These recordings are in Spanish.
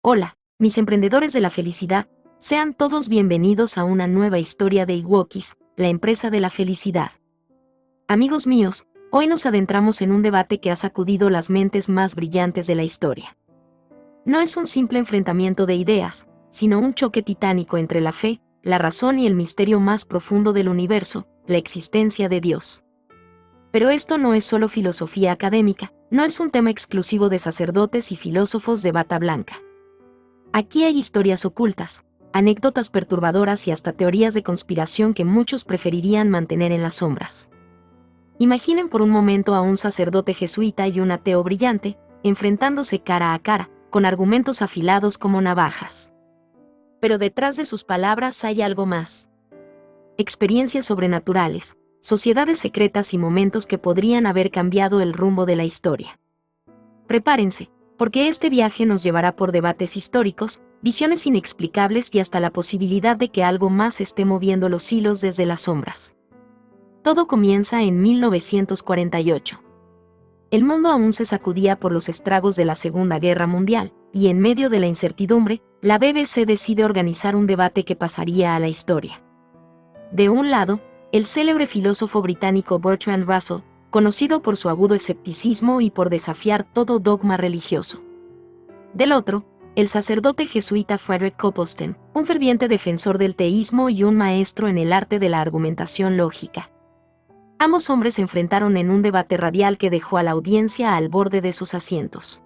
Hola, mis emprendedores de la felicidad, sean todos bienvenidos a una nueva historia de Iwokis, la empresa de la felicidad. Amigos míos, hoy nos adentramos en un debate que ha sacudido las mentes más brillantes de la historia. No es un simple enfrentamiento de ideas, sino un choque titánico entre la fe, la razón y el misterio más profundo del universo, la existencia de Dios. Pero esto no es solo filosofía académica, no es un tema exclusivo de sacerdotes y filósofos de bata blanca. Aquí hay historias ocultas, anécdotas perturbadoras y hasta teorías de conspiración que muchos preferirían mantener en las sombras. Imaginen por un momento a un sacerdote jesuita y un ateo brillante, enfrentándose cara a cara, con argumentos afilados como navajas. Pero detrás de sus palabras hay algo más. Experiencias sobrenaturales, sociedades secretas y momentos que podrían haber cambiado el rumbo de la historia. Prepárense, porque este viaje nos llevará por debates históricos, visiones inexplicables y hasta la posibilidad de que algo más esté moviendo los hilos desde las sombras. Todo comienza en 1948. El mundo aún se sacudía por los estragos de la Segunda Guerra Mundial, y en medio de la incertidumbre, la BBC decide organizar un debate que pasaría a la historia. De un lado, el célebre filósofo británico Bertrand Russell, conocido por su agudo escepticismo y por desafiar todo dogma religioso. Del otro, el sacerdote jesuita Frederick Copleston, un ferviente defensor del teísmo y un maestro en el arte de la argumentación lógica. Ambos hombres se enfrentaron en un debate radial que dejó a la audiencia al borde de sus asientos.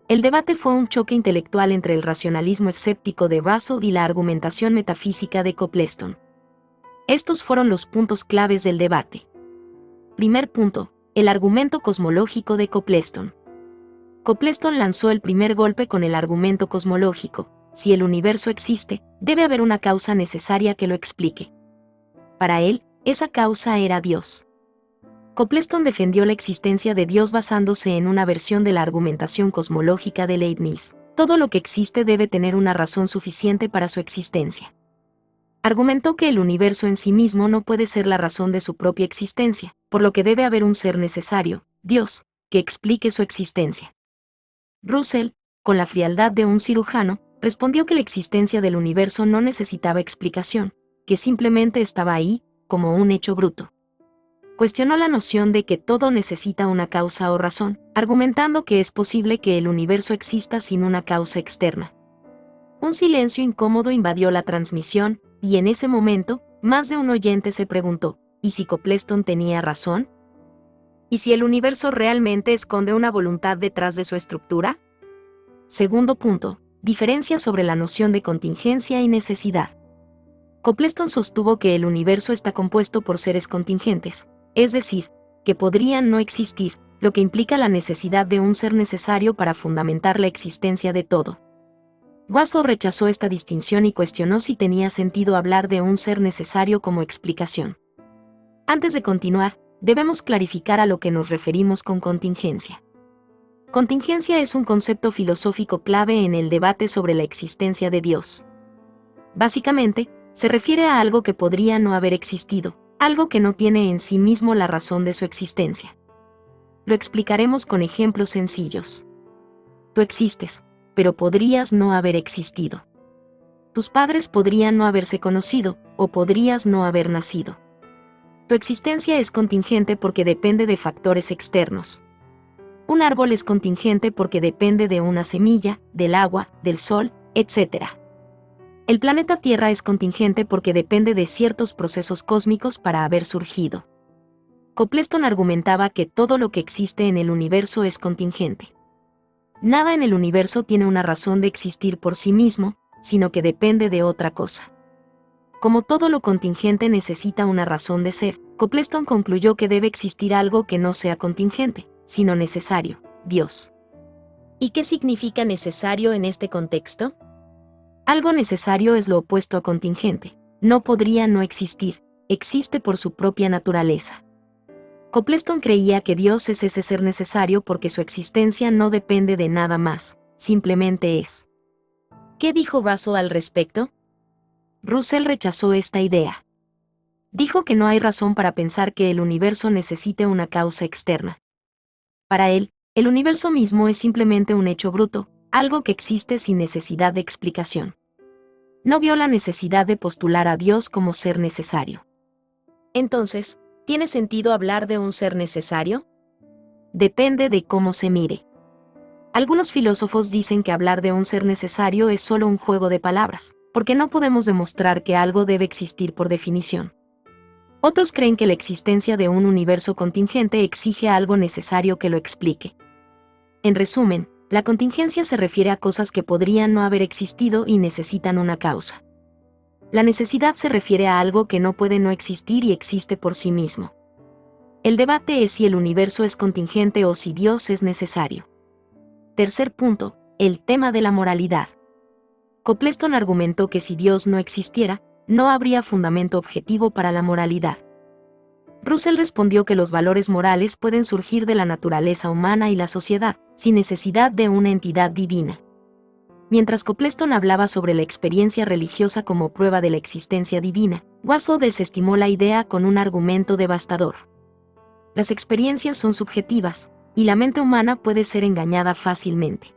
El debate fue un choque intelectual entre el racionalismo escéptico de Russell y la argumentación metafísica de Copleston. Estos fueron los puntos claves del debate. Primer punto, el argumento cosmológico de Copleston. Copleston lanzó el primer golpe con el argumento cosmológico: si el universo existe, debe haber una causa necesaria que lo explique. Para él, esa causa era Dios. Copleston defendió la existencia de Dios basándose en una versión de la argumentación cosmológica de Leibniz: todo lo que existe debe tener una razón suficiente para su existencia. Argumentó que el universo en sí mismo no puede ser la razón de su propia existencia, por lo que debe haber un ser necesario, Dios, que explique su existencia. Russell, con la frialdad de un cirujano, respondió que la existencia del universo no necesitaba explicación, que simplemente estaba ahí, como un hecho bruto. Cuestionó la noción de que todo necesita una causa o razón, argumentando que es posible que el universo exista sin una causa externa. Un silencio incómodo invadió la transmisión, y en ese momento, más de un oyente se preguntó: ¿y si Copleston tenía razón? ¿Y si el universo realmente esconde una voluntad detrás de su estructura? Segundo punto, diferencia sobre la noción de contingencia y necesidad. Copleston sostuvo que el universo está compuesto por seres contingentes, es decir, que podrían no existir, lo que implica la necesidad de un ser necesario para fundamentar la existencia de todo. Russell rechazó esta distinción y cuestionó si tenía sentido hablar de un ser necesario como explicación. Antes de continuar, debemos clarificar a lo que nos referimos con contingencia. Contingencia es un concepto filosófico clave en el debate sobre la existencia de Dios. Básicamente, se refiere a algo que podría no haber existido, algo que no tiene en sí mismo la razón de su existencia. Lo explicaremos con ejemplos sencillos. Tú existes, pero podrías no haber existido. Tus padres podrían no haberse conocido, o podrías no haber nacido. Tu existencia es contingente porque depende de factores externos. Un árbol es contingente porque depende de una semilla, del agua, del sol, etc. El planeta Tierra es contingente porque depende de ciertos procesos cósmicos para haber surgido. Copleston argumentaba que todo lo que existe en el universo es contingente. Nada en el universo tiene una razón de existir por sí mismo, sino que depende de otra cosa. Como todo lo contingente necesita una razón de ser, Copleston concluyó que debe existir algo que no sea contingente, sino necesario: Dios. ¿Y qué significa necesario en este contexto? Algo necesario es lo opuesto a contingente. No podría no existir, existe por su propia naturaleza. Copleston creía que Dios es ese ser necesario porque su existencia no depende de nada más, simplemente es. ¿Qué dijo Russell al respecto? Russell rechazó esta idea. Dijo que no hay razón para pensar que el universo necesite una causa externa. Para él, el universo mismo es simplemente un hecho bruto, algo que existe sin necesidad de explicación. No vio la necesidad de postular a Dios como ser necesario. Entonces, ¿tiene sentido hablar de un ser necesario? Depende de cómo se mire. Algunos filósofos dicen que hablar de un ser necesario es solo un juego de palabras, porque no podemos demostrar que algo debe existir por definición. Otros creen que la existencia de un universo contingente exige algo necesario que lo explique. En resumen, la contingencia se refiere a cosas que podrían no haber existido y necesitan una causa. La necesidad se refiere a algo que no puede no existir y existe por sí mismo. El debate es si el universo es contingente o si Dios es necesario. Tercer punto, el tema de la moralidad. Copleston argumentó que si Dios no existiera, no habría fundamento objetivo para la moralidad. Russell respondió que los valores morales pueden surgir de la naturaleza humana y la sociedad, sin necesidad de una entidad divina. Mientras Copleston hablaba sobre la experiencia religiosa como prueba de la existencia divina, Wasow desestimó la idea con un argumento devastador. Las experiencias son subjetivas, y la mente humana puede ser engañada fácilmente.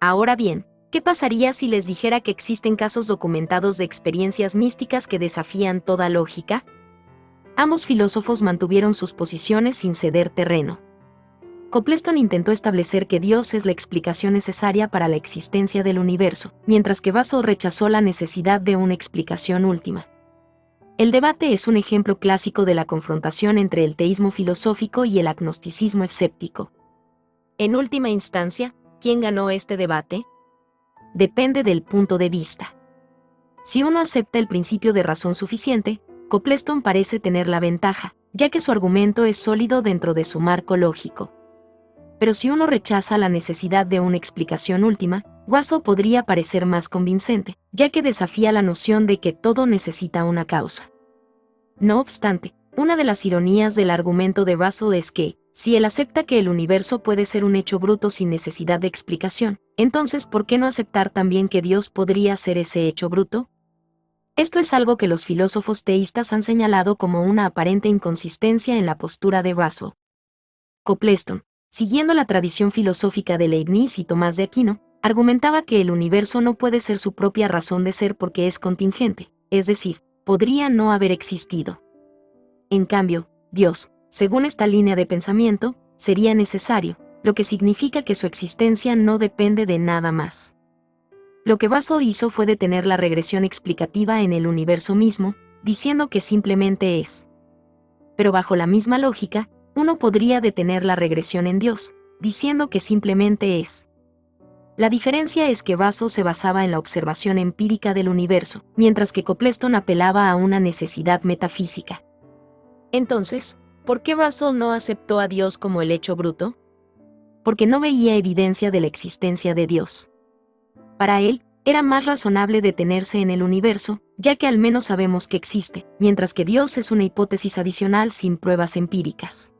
Ahora bien, ¿qué pasaría si les dijera que existen casos documentados de experiencias místicas que desafían toda lógica? Ambos filósofos mantuvieron sus posiciones sin ceder terreno. Copleston intentó establecer que Dios es la explicación necesaria para la existencia del universo, mientras que Wasow rechazó la necesidad de una explicación última. El debate es un ejemplo clásico de la confrontación entre el teísmo filosófico y el agnosticismo escéptico. En última instancia, ¿quién ganó este debate? Depende del punto de vista. Si uno acepta el principio de razón suficiente, Copleston parece tener la ventaja, ya que su argumento es sólido dentro de su marco lógico. Pero si uno rechaza la necesidad de una explicación última, Wasow podría parecer más convincente, ya que desafía la noción de que todo necesita una causa. No obstante, una de las ironías del argumento de Wasow es que, si él acepta que el universo puede ser un hecho bruto sin necesidad de explicación, entonces ¿por qué no aceptar también que Dios podría ser ese hecho bruto? Esto es algo que los filósofos teístas han señalado como una aparente inconsistencia en la postura de Wasow. Copleston, siguiendo la tradición filosófica de Leibniz y Tomás de Aquino, argumentaba que el universo no puede ser su propia razón de ser porque es contingente, es decir, podría no haber existido. En cambio, Dios, según esta línea de pensamiento, sería necesario, lo que significa que su existencia no depende de nada más. Lo que Wasow hizo fue detener la regresión explicativa en el universo mismo, diciendo que simplemente es. Pero bajo la misma lógica, uno podría detener la regresión en Dios, diciendo que simplemente es. La diferencia es que Wasow se basaba en la observación empírica del universo, mientras que Copleston apelaba a una necesidad metafísica. Entonces, ¿por qué Wasow no aceptó a Dios como el hecho bruto? Porque no veía evidencia de la existencia de Dios. Para él, era más razonable detenerse en el universo, ya que al menos sabemos que existe, mientras que Dios es una hipótesis adicional sin pruebas empíricas.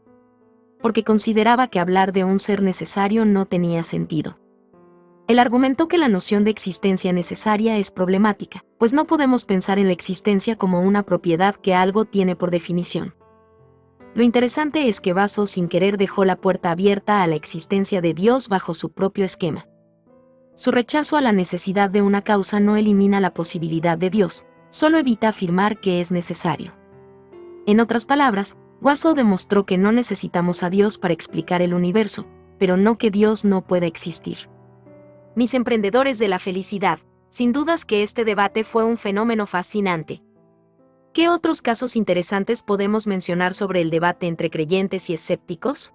Porque consideraba que hablar de un ser necesario no tenía sentido. Él argumentó que la noción de existencia necesaria es problemática, pues no podemos pensar en la existencia como una propiedad que algo tiene por definición. Lo interesante es que Wasow sin querer dejó la puerta abierta a la existencia de Dios bajo su propio esquema. Su rechazo a la necesidad de una causa no elimina la posibilidad de Dios, solo evita afirmar que es necesario. En otras palabras, Wasow demostró que no necesitamos a Dios para explicar el universo, pero no que Dios no pueda existir. Mis emprendedores de la felicidad, sin dudas que este debate fue un fenómeno fascinante. ¿Qué otros casos interesantes podemos mencionar sobre el debate entre creyentes y escépticos?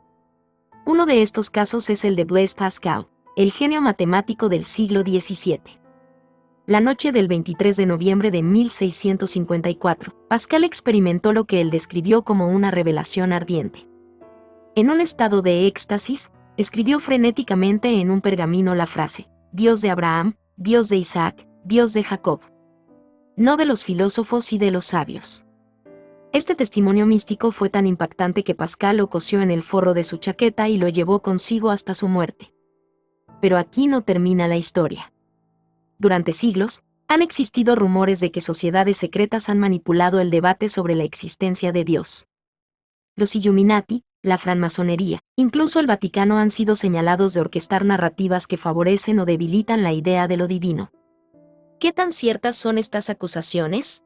Uno de estos casos es el de Blaise Pascal, el genio matemático del siglo XVII. La noche del 23 de noviembre de 1654, Pascal experimentó lo que él describió como una revelación ardiente. En un estado de éxtasis, escribió frenéticamente en un pergamino la frase: Dios de Abraham, Dios de Isaac, Dios de Jacob. No de los filósofos y de los sabios. Este testimonio místico fue tan impactante que Pascal lo cosió en el forro de su chaqueta y lo llevó consigo hasta su muerte. Pero aquí no termina la historia. Durante siglos, han existido rumores de que sociedades secretas han manipulado el debate sobre la existencia de Dios. Los Illuminati, la francmasonería, incluso el Vaticano han sido señalados de orquestar narrativas que favorecen o debilitan la idea de lo divino. ¿Qué tan ciertas son estas acusaciones?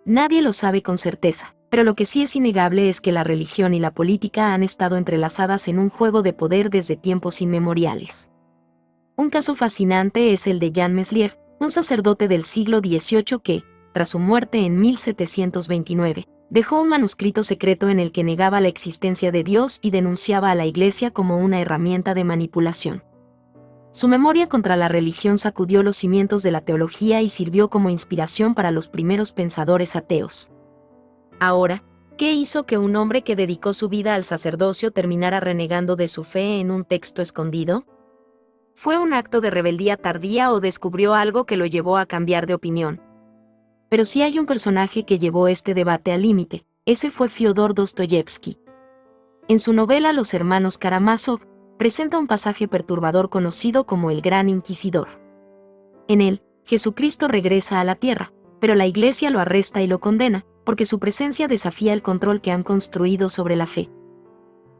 Nadie lo sabe con certeza, pero lo que sí es innegable es que la religión y la política han estado entrelazadas en un juego de poder desde tiempos inmemoriales. Un caso fascinante es el de Jean Meslier, un sacerdote del siglo XVIII que, tras su muerte en 1729, dejó un manuscrito secreto en el que negaba la existencia de Dios y denunciaba a la Iglesia como una herramienta de manipulación. Su memoria contra la religión sacudió los cimientos de la teología y sirvió como inspiración para los primeros pensadores ateos. Ahora, ¿qué hizo que un hombre que dedicó su vida al sacerdocio terminara renegando de su fe en un texto escondido? ¿Fue un acto de rebeldía tardía o descubrió algo que lo llevó a cambiar de opinión? Pero si hay un personaje que llevó este debate al límite, ese fue Fyodor Dostoyevsky. En su novela Los hermanos Karamazov, presenta un pasaje perturbador conocido como el Gran Inquisidor. En él, Jesucristo regresa a la tierra, pero la Iglesia lo arresta y lo condena, porque su presencia desafía el control que han construido sobre la fe.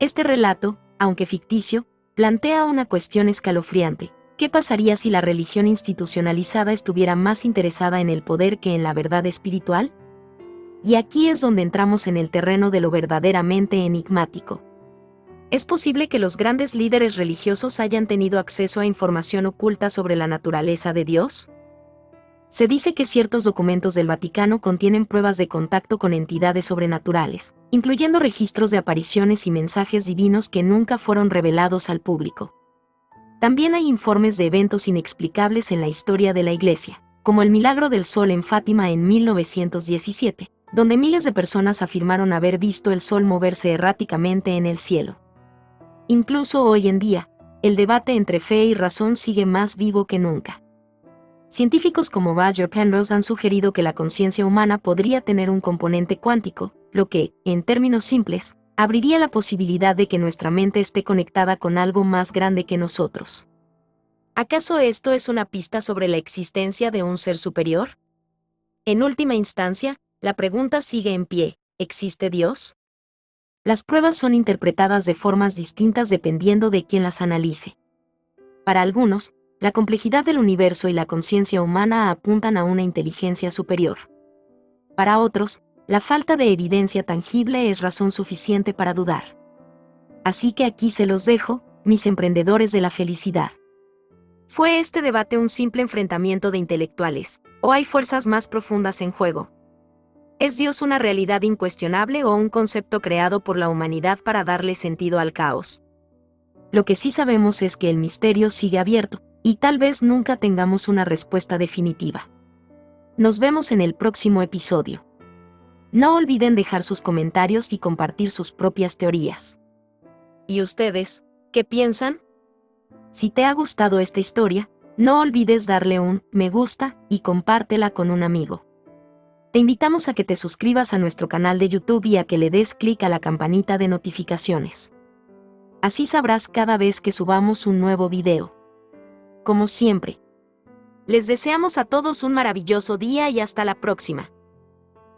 Este relato, aunque ficticio, plantea una cuestión escalofriante. ¿Qué pasaría si la religión institucionalizada estuviera más interesada en el poder que en la verdad espiritual? Y aquí es donde entramos en el terreno de lo verdaderamente enigmático. ¿Es posible que los grandes líderes religiosos hayan tenido acceso a información oculta sobre la naturaleza de Dios? Se dice que ciertos documentos del Vaticano contienen pruebas de contacto con entidades sobrenaturales, incluyendo registros de apariciones y mensajes divinos que nunca fueron revelados al público. También hay informes de eventos inexplicables en la historia de la Iglesia, como el milagro del sol en Fátima en 1917, donde miles de personas afirmaron haber visto el sol moverse erráticamente en el cielo. Incluso hoy en día, el debate entre fe y razón sigue más vivo que nunca. Científicos como Roger Penrose han sugerido que la conciencia humana podría tener un componente cuántico, lo que, en términos simples, abriría la posibilidad de que nuestra mente esté conectada con algo más grande que nosotros. ¿Acaso esto es una pista sobre la existencia de un ser superior? En última instancia, la pregunta sigue en pie: ¿existe Dios? Las pruebas son interpretadas de formas distintas dependiendo de quién las analice. Para algunos, la complejidad del universo y la conciencia humana apuntan a una inteligencia superior. Para otros, la falta de evidencia tangible es razón suficiente para dudar. Así que aquí se los dejo, mis emprendedores de la felicidad. ¿Fue este debate un simple enfrentamiento de intelectuales, o hay fuerzas más profundas en juego? ¿Es Dios una realidad incuestionable o un concepto creado por la humanidad para darle sentido al caos? Lo que sí sabemos es que el misterio sigue abierto, y tal vez nunca tengamos una respuesta definitiva. Nos vemos en el próximo episodio. No olviden dejar sus comentarios y compartir sus propias teorías. ¿Y ustedes, qué piensan? Si te ha gustado esta historia, no olvides darle un me gusta y compártela con un amigo. Te invitamos a que te suscribas a nuestro canal de YouTube y a que le des clic a la campanita de notificaciones. Así sabrás cada vez que subamos un nuevo video. Como siempre, les deseamos a todos un maravilloso día y hasta la próxima.